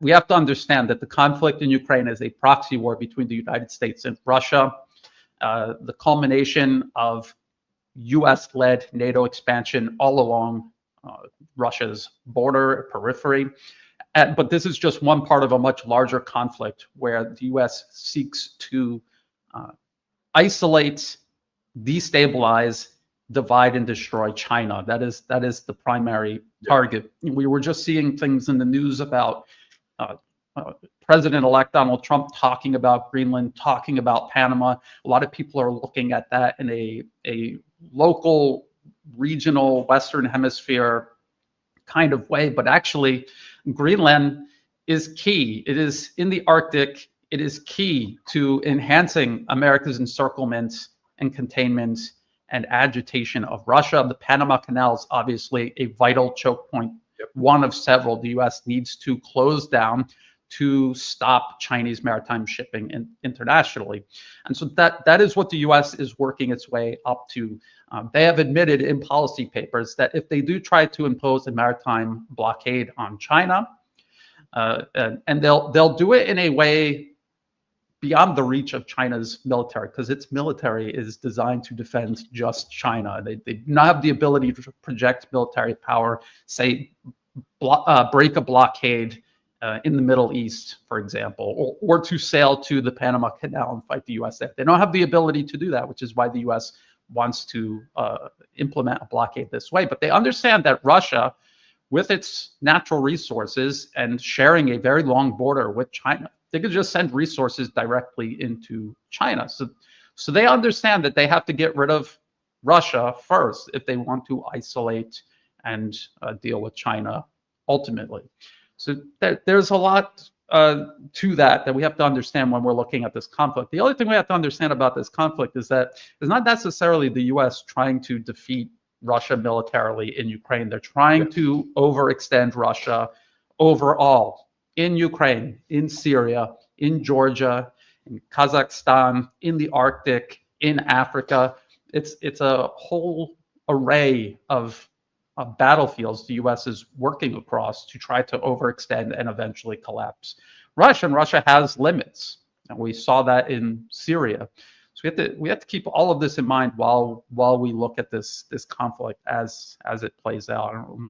we have to understand that the conflict in Ukraine is a proxy war between the United States and Russia, the culmination of US-led NATO expansion all along Russia's border periphery. But this is just one part of a much larger conflict where the US seeks to isolate, destabilize, divide, and destroy China. That is the primary target. We were just seeing things in the news about President-elect Donald Trump talking about Greenland, talking about Panama. A lot of people are looking at that in a local, regional, Western Hemisphere kind of way, but actually Greenland is key. It is in the Arctic. It is key to enhancing America's encirclement and containment and agitation of Russia. The Panama Canal is obviously a vital choke point, one of several the US needs to close down to stop Chinese maritime shipping internationally. And so that is what the US is working its way up to. They have admitted in policy papers that if they do try to impose a maritime blockade on China, and they'll do it in a way beyond the reach of China's military, because its military is designed to defend just China. They do not have the ability to project military power, say, break a blockade in the Middle East, for example, or to sail to the Panama Canal and fight the US there. They don't have the ability to do that, which is why the US wants to implement a blockade this way. But they understand that Russia, with its natural resources and sharing a very long border with China, they could just send resources directly into China. So they understand that they have to get rid of Russia first if they want to isolate and deal with China ultimately. So there's a lot to that we have to understand when we're looking at this conflict. The other thing we have to understand about this conflict is that it's not necessarily the US trying to defeat Russia militarily in Ukraine. They're trying to overextend Russia overall in Ukraine, in Syria, in Georgia, in Kazakhstan, in the Arctic, in Africa. It's a whole array of battlefields the US is working across to try to overextend and eventually collapse Russia. And Russia has limits. And we saw that in Syria. So we have to keep all of this in mind while we look at this conflict as it plays out.